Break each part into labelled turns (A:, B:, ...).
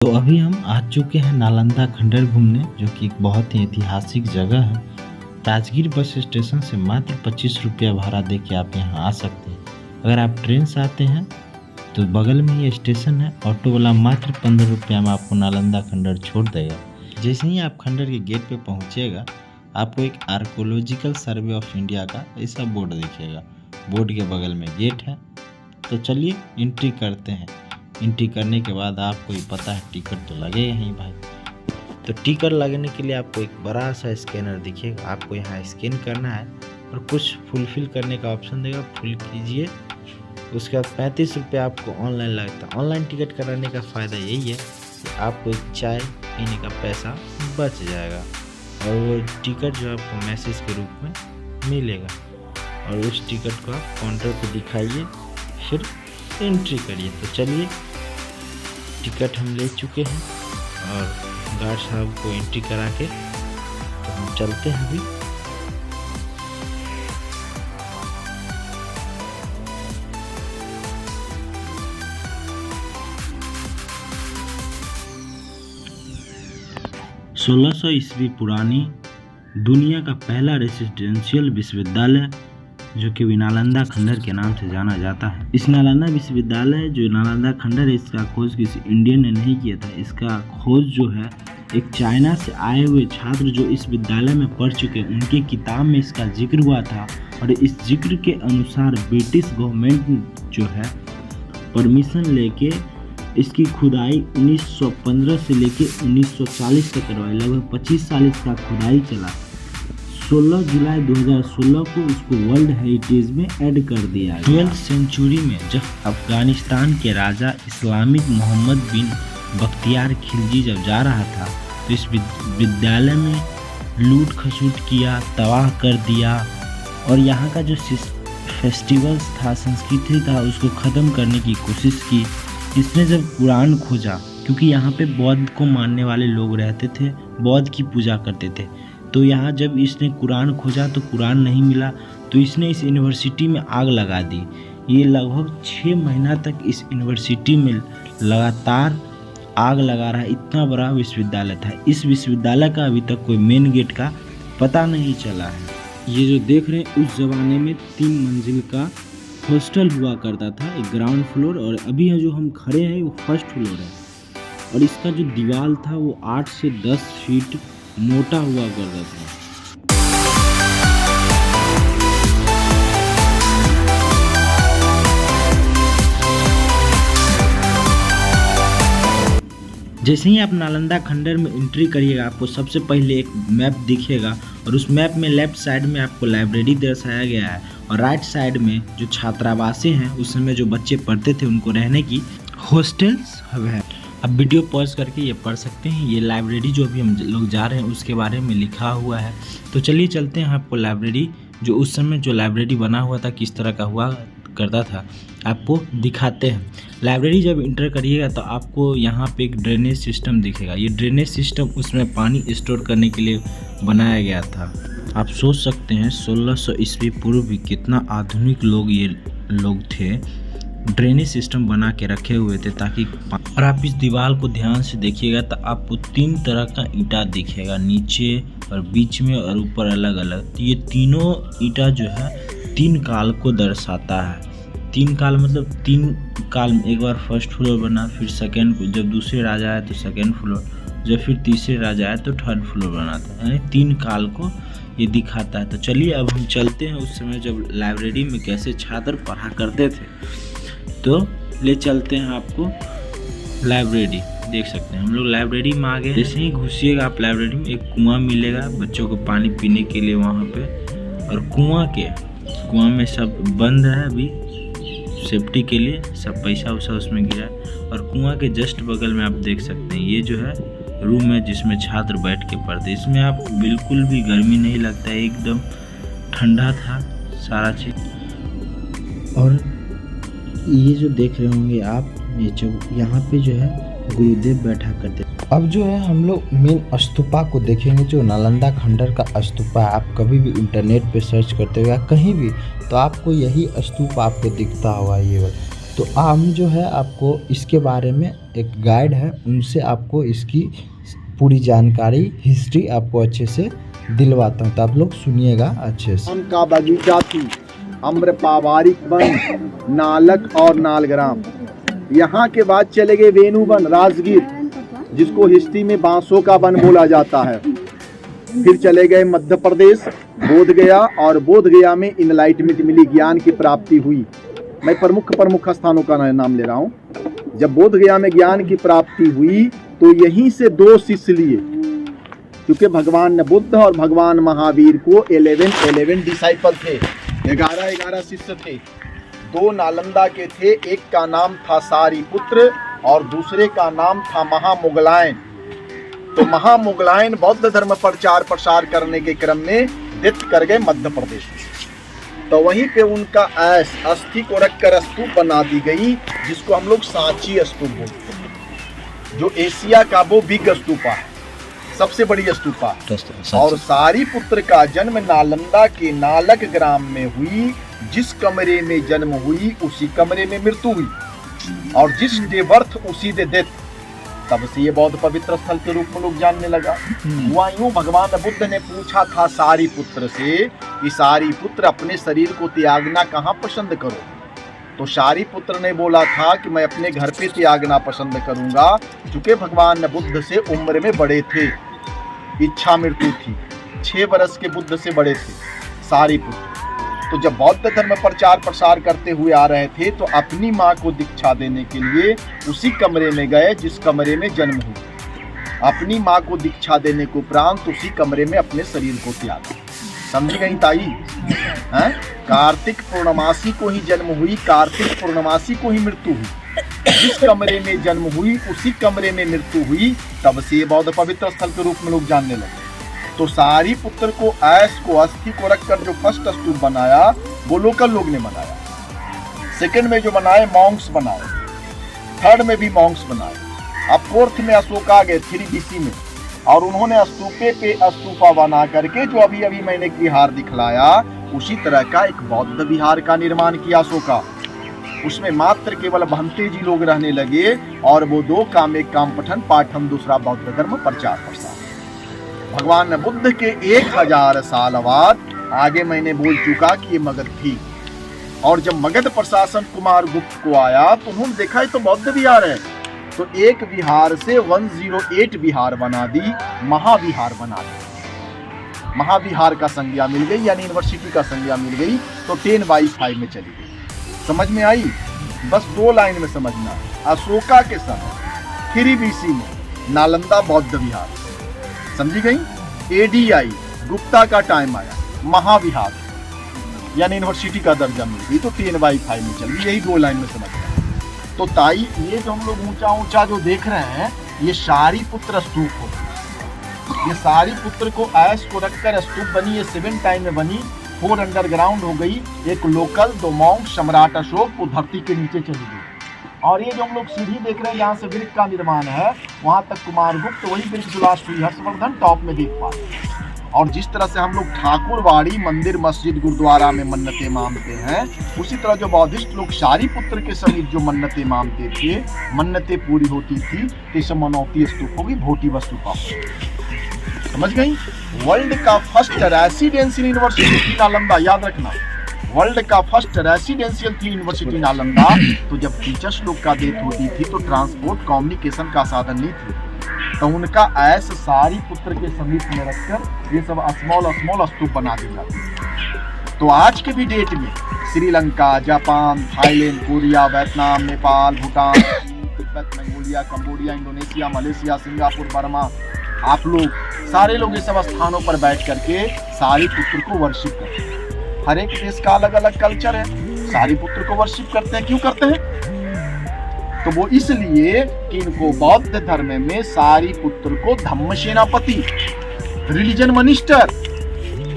A: तो अभी हम आ चुके हैं नालंदा खंडर घूमने, जो कि एक बहुत ही ऐतिहासिक जगह है। राजगीर बस स्टेशन से मात्र 25 रुपया भाड़ा दे के आप यहाँ आ सकते हैं। अगर आप ट्रेन से आते हैं तो बगल में ही स्टेशन है, ऑटो वाला मात्र 15 रुपया में आपको नालंदा खंडर छोड़ देगा। जैसे ही आप खंडर के गेट पे पहुँचेगा, आपको एक आर्कोलॉजिकल सर्वे ऑफ इंडिया का ऐसा बोर्ड दिखेगा। बोर्ड के बगल में गेट है। तो चलिए एंट्री करते हैं। एंट्री करने के बाद आपको ही पता है टिकट तो लगेगा ही भाई। तो टिकट लगने के लिए आपको एक बड़ा सा स्कैनर दिखेगा, आपको यहाँ स्कैन करना है और कुछ फुलफिल करने का ऑप्शन देगा, फुल कीजिए। उसके बाद 35 रुपये आपको ऑनलाइन लगता है। ऑनलाइन टिकट कराने का फ़ायदा यही है कि आपको एक चाय पीने का पैसा बच जाएगा और वो टिकट जो आपको मैसेज के रूप में मिलेगा और उस टिकट को आप काउंटर पे दिखाइए, फिर एंट्री करिए। तो चलिए, टिकट हम ले चुके हैं और गार्ड साहब को एंट्री करा के तो हम चलते हैं अभी। सोलह 1600 ईस्वी पुरानी दुनिया का पहला रेसिडेंशियल विश्वविद्यालय, जो कि नालंदा खंडर के नाम से जाना जाता है। इस नालंदा विश्वविद्यालय जो नालंदा खंडर है, इसका खोज किसी इंडियन ने नहीं किया था। इसका खोज जो है एक चाइना से आए हुए छात्र जो इस विद्यालय में पढ़ चुके, उनकी किताब में इसका जिक्र हुआ था और इस जिक्र के अनुसार ब्रिटिश गवर्नमेंट जो है परमिशन लेके इसकी खुदाई 1915 से लेके 1940 तक करवाई। लगभग 25 साल इसका खुदाई चला। 16 जुलाई 2016 को इसको वर्ल्ड हेरिटेज में ऐड कर दिया। 12वीं सेंचुरी में जब अफगानिस्तान के राजा इस्लामिक मोहम्मद बिन बख्तियार खिलजी जब जा रहा था, तो इस विद्यालय में लूट खसूट किया, तबाह कर दिया और यहाँ का जो फेस्टिवल्स था, संस्कृति था, उसको ख़त्म करने की कोशिश की। इसने जब कुरान खोजा, क्योंकि यहाँ पे बौद्ध को मानने वाले लोग रहते थे, बौद्ध की पूजा करते थे, तो यहाँ जब इसने कुरान खोजा तो कुरान नहीं मिला, तो इसने इस यूनिवर्सिटी में आग लगा दी। ये लगभग 6 महीना तक इस यूनिवर्सिटी में लगातार आग लगा रहा। इतना बड़ा विश्वविद्यालय था। इस विश्वविद्यालय का अभी तक कोई मेन गेट का पता नहीं चला है। ये जो देख रहे हैं, उस ज़माने में 3 मंजिल का हॉस्टल हुआ करता था, एक ग्राउंड फ्लोर, और अभी जो हम खड़े हैं वो फर्स्ट फ्लोर है। और इसका जो दीवार था वो 8 से 10 फीट मोटा हुआ करता था। जैसे ही आप नालंदा खंडर में एंट्री करिएगा, आपको सबसे पहले एक मैप दिखेगा और उस मैप में लेफ्ट साइड में आपको लाइब्रेरी दर्शाया गया है और राइट साइड में जो छात्रावासें हैं, उस समय जो बच्चे पढ़ते थे उनको रहने की हॉस्टल्स है। अब वीडियो पॉज करके ये पढ़ सकते हैं। ये लाइब्रेरी जो अभी हम लोग जा रहे हैं उसके बारे में लिखा हुआ है। तो चलिए चलते हैं आपको लाइब्रेरी, जो उस समय जो लाइब्रेरी बना हुआ था किस तरह का हुआ करता था, आपको दिखाते हैं। लाइब्रेरी जब इंटर करिएगा तो आपको यहाँ पे एक ड्रेनेज सिस्टम दिखेगा। ये ड्रेनेज सिस्टम उसमें पानी स्टोर करने के लिए बनाया गया था। आप सोच सकते हैं 1600 ईस्वी पूर्व भी कितना आधुनिक ये लोग थे, ड्रेनेज सिस्टम बना के रखे हुए थे ताकि। और आप इस दीवार को ध्यान से देखिएगा तो आपको 3 तरह का ईंटा दिखेगा, नीचे और बीच में और ऊपर अलग अलग। तो ये तीनों ईंटा जो है 3 काल को दर्शाता है। 3 काल मतलब 3 काल में, एक बार फर्स्ट फ्लोर बना, फिर सेकेंड, जब दूसरे राजा आए तो सेकेंड फ्लोर, जब फिर तीसरे राजा आए तो थर्ड फ्लोर बनाता है, यानी 3 काल को ये दिखाता है। तो चलिए अब हम चलते हैं उस समय जब लाइब्रेरी में कैसे छात्र पढ़ा करते थे, तो ले चलते हैं आपको लाइब्रेरी। देख सकते हैं हम लोग लाइब्रेरी में आ गए। जैसे ही घुसिएगा आप लाइब्रेरी में, एक कुआं मिलेगा बच्चों को पानी पीने के लिए वहाँ पे, और कुआं में सब बंद है अभी सेफ्टी के लिए, सब पैसा वैसा उसमें गिरा है। और कुआं के जस्ट बगल में आप देख सकते हैं ये जो है रूम है जिसमें छात्र बैठ के पढ़ते। इसमें आप बिल्कुल भी गर्मी नहीं लगता है, एकदम ठंडा था सारा चीज। और ये जो देख रहे होंगे आप, ये जो यहाँ पे जो है गुरुदेव बैठा करते। अब जो है हम लोग मेन स्तूपा को देखेंगे, जो नालंदा खंडर का स्तूपा है। आप कभी भी इंटरनेट पे सर्च करते हुए कहीं भी तो आपको यही स्तूप आपको दिखता होगा ये वाला। तो हम जो है आपको इसके बारे में एक गाइड है, उनसे आपको इसकी पूरी जानकारी, हिस्ट्री आपको अच्छे से दिलवाता हूँ, तो आप लोग सुनिएगा अच्छे से।
B: का बगीचा थी, अम्र पावारिक वन, नालक और नालग्राम। यहाँ के बाद चले गए वेणुवन राजगीर, जिसको हिस्ट्री में बांसों का वन बोला जाता है। फिर चले गए मध्य प्रदेश बोध गया, और बोध गया में इनलाइटमेंट मिली, ज्ञान की प्राप्ति हुई। मैं प्रमुख स्थानों का नाम ले रहा हूँ। जब बोध गया में ज्ञान की प्राप्ति हुई तो यहीं से 2 शिष्य लिए, क्योंकि भगवान बुद्ध और भगवान महावीर को 11 डिसाइपल थे, 11 शिष्य थे। 2 नालंदा के थे, एक का नाम था सारीपुत्र और दूसरे का नाम था महामुगलायन। तो महामुगलायन बौद्ध धर्म प्रचार प्रसार करने के क्रम में दित कर गए मध्य प्रदेश में। तो वहीं पे उनका अस्थि को रखकर स्तूप बना दी गई, जिसको हम लोग सांची स्तूप बोलते हैं, जो एशिया का वो बिग स्तूपा है, सबसे बड़ी स्तूपा। और सारीपुत्र का जन्म नालंदा के नालक ग्राम में हुई। जिस कमरे में जन्म हुई उसी कमरे में मृत्यु हुई, और जिस डे बर्थ उसी डे डेथ। तब से ये बौद्ध पवित्र स्थल के रूप में लोग जानने लगा। हुआ यूं, भगवान बुद्ध ने पूछा था सारीपुत्र से कि सारीपुत्र अपने शरीर को त्यागना कहाँ पसंद करो? तो सारीपुत्र ने बोला था कि मैं अपने घर पे त्यागना पसंद करूंगा, क्योंकि भगवान बुद्ध से उम्र में बड़े थे, इच्छा मृत्यु थी। 6 वर्ष के बुद्ध से बड़े थे सारीपुत्र। तो जब बौद्ध धर्म प्रचार प्रसार करते हुए आ रहे थे तो अपनी माँ को दीक्षा देने के लिए उसी कमरे में गए जिस कमरे में जन्म हुआ। अपनी माँ को दीक्षा देने को उपरांत उसी कमरे में अपने शरीर को त्यागा। समझ गई ताई? हैं? कार्तिक पूर्णमासी को ही जन्म हुई, कार्तिक पूर्णमासी को ही मृत्यु हुई। जिस कमरे में जन्म हुई उसी कमरे में मृत्यु हुई। तब से बौद्ध पवित्र स्थल के रूप में लोग जानने लगे। तो सारीपुत्र को अस्थि को रखकर जो फर्स्ट स्तूप बनाया वो लोकल लोग ने बनाया। सेकंड में जो बनाए मॉन्क्स बनाए, थर्ड में भी मॉन्क्स बनाए। अब फोर्थ में अशोक आ गए 3 BC में, और उन्होंने स्तूपे पे स्तूपा बना करके जो अभी अभी मैंने एक विहार दिखलाया उसी तरह का एक बौद्ध विहार का निर्माण किया अशोका। उसमें मात्र केवल भंते जी लोग रहने लगे, और वो 2 काम, एक काम पठन पाठन, दूसरा बौद्ध धर्म प्रचार प्रसार। भगवान बुद्ध के 1000 साल बाद आगे मैंने बोल चुका कि ये मगध थी। और जब मगध प्रशासन कुमार गुप्त को आया तो उन्होंने देखा तो बौद्ध विहार है, तो एक विहार से 108 विहार बना दी, महाविहार बना दी। महाविहार का संज्ञा मिल गई, यानी यूनिवर्सिटी का संज्ञा मिल गई, तो 10/5 में चली गई। समझ में आई? बस 2 लाइन में समझना। अशोका के समय 3 BC में नालंदा बौद्ध विहार, समझी गई? ADI गुप्ता का टाइम आया, महाविहार यानी यूनिवर्सिटी का दर्जा मिल गई, तो 10/5 में चल गई। यही 2 लाइन में समझना। तो ताई ये जो हम लोग ऊंचा ऊंचा जो देख रहे हैं ये सारीपुत्र स्तूप हो। ये सारीपुत्र को को रखकर स्तूप बनी, ये 7 टाइम में बनी, 4 अंडरग्राउंड हो गई, एक लोकल, 2 मॉन्क, सम्राट अशोक वो धरती के नीचे चली गई। और ये जो हम लोग सीढ़ी देख रहे हैं यहाँ से वृक्ष का निर्माण है, वहां तक कुमार गुप्त, वही वृक्ष जो लास्ट हुई हर्षवर्धन टॉप में देख पा रहे। और जिस तरह से हम लोग ठाकुरवाड़ी मंदिर, मस्जिद, गुरुद्वारा में मन्नतें मांगते हैं, उसी तरह जो बौद्धिस्ट लोग सारीपुत्र के समीप जो मन्नतें मांगते थे, मन्नतें पूरी होती थी, तो मनौती स्तूप होगी, भोटी वस्तुपा। समझ गई? वर्ल्ड का फर्स्ट रेसिडेंशियल यूनिवर्सिटी थी नालंदा, याद रखना। वर्ल्ड का फर्स्ट रेसिडेंशियल थी यूनिवर्सिटी नालंदा। तो जब टीचर्स लोग का डेथ होती थी तो ट्रांसपोर्ट कम्युनिकेशन का साधन नहीं थे, तो उनका सारीपुत्र के समीप में रखकर ये सब स्मॉल स्तूप बना दी जाती। तो आज के भी डेट में Sri Lanka, Japan, Thailand, Korea, Vietnam, Nepal, Bhutan, Tibet, Mongolia, Cambodia, Indonesia, Malaysia, Singapore, Burma, आप लोग सारे लोग ये सब स्थानों पर बैठ करके सारीपुत्र को वर्शिप करते हैं। हर एक देश का अलग अलग कल्चर है, सारीपुत्र को वर्शिप करते हैं। क्यों करते हैं? तो वो इसलिए कि इनको बौद्ध धर्म में सारीपुत्र को धम्म सेनापति, रिलीजन मिनिस्टर,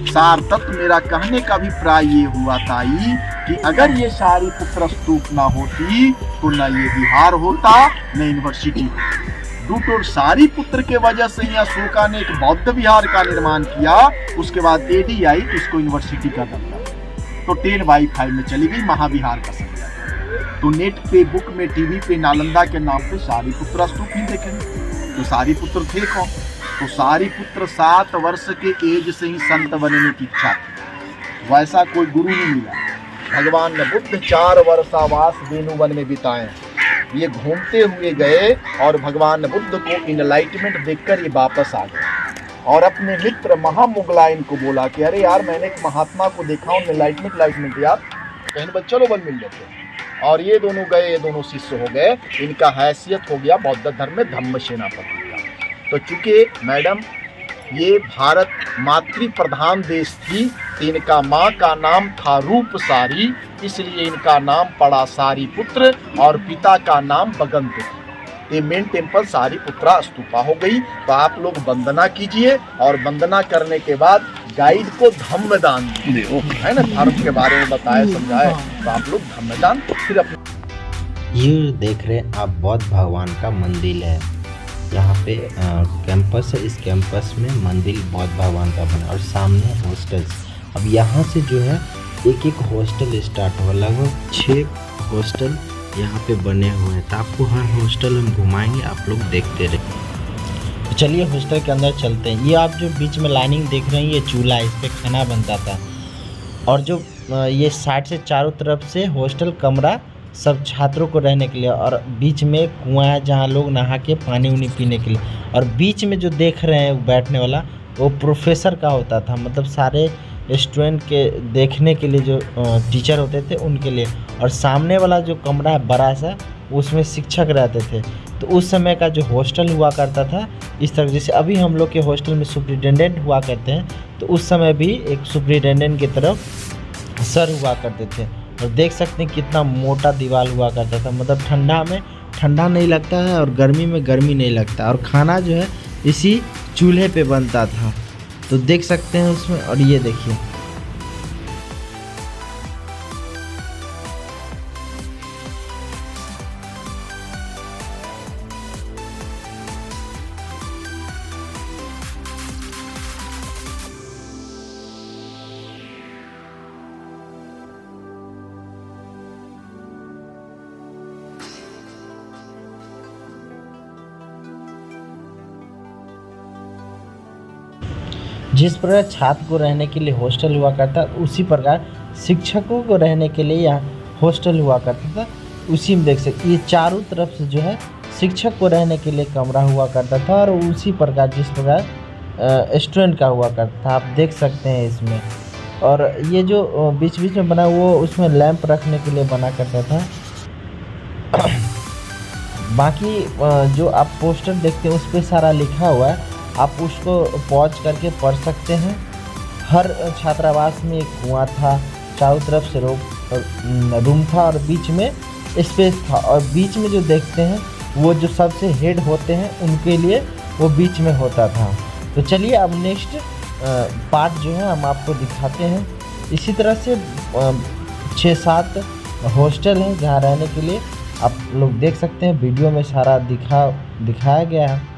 B: सार तत्व मेरा कहने का अभिप्राय ये हुआ ताई कि अगर ये सारीपुत्र स्तूप ना होती तो न ये विहार होता न यूनिवर्सिटी। दूटोर सारीपुत्र के वजह से ही अशोका ने एक बौद्ध विहार का निर्माण किया। उसके बाद ADI इसको यूनिवर्सिटी का दर्जा, तो 10/5 में चली गई, महाविहार का संज्ञा। तो नेट पे, बुक में, टीवी पे नालंदा के नाम पे सारीपुत्र स्तूप ही देखेंगे। तो सारीपुत्र थे कौन? तो सारीपुत्र 7 वर्ष के एज से ही संत बनने की इच्छा थी, वैसा कोई गुरु नहीं मिला। भगवान ने बुद्ध 4 वर्षावास वेणुवन में बिताए। ये घूमते हुए गए और भगवान बुद्ध को इनलाइटमेंट देखकर ये वापस आ गए और अपने मित्र महामुगलायन को बोला कि अरे यार, मैंने एक महात्मा को देखा हूँ, इनलाइटमेंट यार, कहीं चलो बल मिल लेते हैं। और ये दोनों गए, ये दोनों शिष्य हो गए। इनका हैसियत हो गया बौद्ध धर्म में धम्म सेनापति का। तो चूंकि मैडम ये भारत मातृ प्रधान देश थी, तो इनका माँ का नाम था रूपसारी, इसलिए इनका नाम पड़ा सारीपुत्र और पिता का नाम बगंत। ये मेन टेम्पल सारीपुत्रा स्तूपा हो गई। तो आप लोग वंदना कीजिए और वंदना करने के बाद गाइड को धम्मदान दीजिए, है ना, धर्म के बारे में बताए समझाए। तो आप लोग धम्मदान फिर अपने
A: ये देख रहे हैं आप बौद्ध भगवान का मंदिर है। यहाँ पे कैंपस है, इस कैंपस में मंदिर बौद्ध भगवान का बना और सामने हॉस्टल। अब यहाँ से जो है एक एक हॉस्टल स्टार्ट हुआ, लगभग 6 हॉस्टल यहाँ पे बने हुए हैं। तो आपको हर हॉस्टल हम घुमाएंगे, आप लोग देखते रहिए। तो चलिए हॉस्टल के अंदर चलते हैं। ये आप जो बीच में लाइनिंग देख रहे हैं, ये चूल्हा, इस पे खाना बनता था। और जो ये साइड से चारों तरफ से हॉस्टल कमरा सब छात्रों को रहने के लिए, और बीच में कुआं है जहाँ लोग नहा के पानी उनी पीने के लिए। और बीच में जो देख रहे हैं बैठने वाला, वो प्रोफेसर का होता था, मतलब सारे स्टूडेंट के देखने के लिए जो टीचर होते थे उनके लिए। और सामने वाला जो कमरा है बड़ा सा, उसमें शिक्षक रहते थे। तो उस समय का जो हॉस्टल हुआ करता था इस तरह, जैसे अभी हम लोग के हॉस्टल में सुपरिटेंडेंट हुआ करते हैं, तो उस समय भी एक सुपरिटेंडेंट की तरफ सर हुआ करते थे। और देख सकते हैं कितना मोटा दीवार हुआ करता था, मतलब ठंडा में ठंडा नहीं लगता है और गर्मी में गर्मी नहीं लगता। और खाना जो है इसी चूल्हे पे बनता था, तो देख सकते हैं उसमें। और ये देखिए, जिस प्रकार छात्र को रहने के लिए हॉस्टल हुआ करता, उसी प्रकार शिक्षकों को रहने के लिए यहाँ हॉस्टल हुआ करता था। उसी में देख सकते ये चारों तरफ से जो है शिक्षक को रहने के लिए कमरा हुआ करता था, और उसी प्रकार जिस प्रकार स्टूडेंट का हुआ करता था, आप देख सकते हैं इसमें। और ये जो बीच बीच में बना, वो उसमें लैंप रखने के लिए बना करता था। बाकी जो आप पोस्टर देखते हैं उस पर सारा लिखा हुआ है, आप उसको पॉज करके पढ़ सकते हैं। हर छात्रावास में एक कुआं था, चारों तरफ से रूम था और बीच में स्पेस था। और बीच में जो देखते हैं वो जो सबसे हेड होते हैं उनके लिए वो बीच में होता था। तो चलिए अब नेक्स्ट पार्ट जो है हम आपको दिखाते हैं। इसी तरह से 6-7 हॉस्टल हैं जहाँ रहने के लिए आप लोग देख सकते हैं। वीडियो में सारा दिखाया गया है।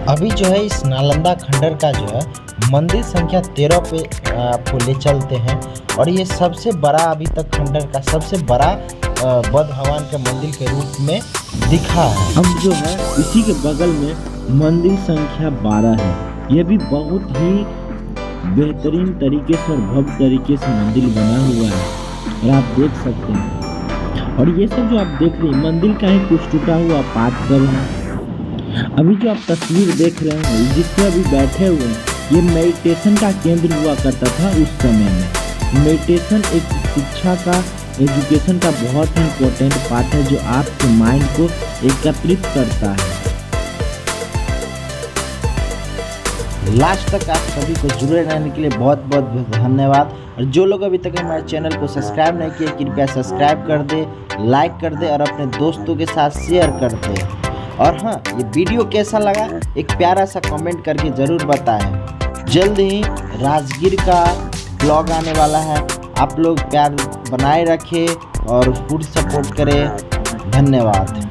A: अभी जो है इस नालंदा खंडर का जो है मंदिर संख्या 13 पे आपको ले चलते हैं। और ये सबसे बड़ा अभी तक खंडर का सबसे बड़ा बुद्ध भगवान के मंदिर के रूप में दिखा है। अब जो है इसी के बगल में मंदिर संख्या 12 है। ये भी बहुत ही बेहतरीन तरीके से और भव्य तरीके से मंदिर बना हुआ है, और आप देख सकते हैं। और ये सब जो आप देख रहे हैं मंदिर का ही कुछ टूटा हुआ पार्ट सब है। अभी जो आप तस्वीर देख रहे हैं जिसपे अभी बैठे हुए हैं, ये मेडिटेशन का केंद्र हुआ करता था उस समय में। मेडिटेशन एक शिक्षा का एजुकेशन का बहुत ही इम्पोर्टेंट पार्ट है जो आपके माइंड को एकत्रित करता है। लास्ट तक आप सभी को जुड़े रहने के लिए बहुत बहुत धन्यवाद। और जो लोग अभी तक हमारे चैनल को सब्सक्राइब नहीं किए कृपया सब्सक्राइब कर दे, लाइक कर दे और अपने दोस्तों के साथ शेयर कर दे। और हाँ, ये वीडियो कैसा लगा एक प्यारा सा कमेंट करके ज़रूर बताएं। जल्द ही राजगीर का ब्लॉग आने वाला है। आप लोग प्यार बनाए रखें और फुल सपोर्ट करें। धन्यवाद।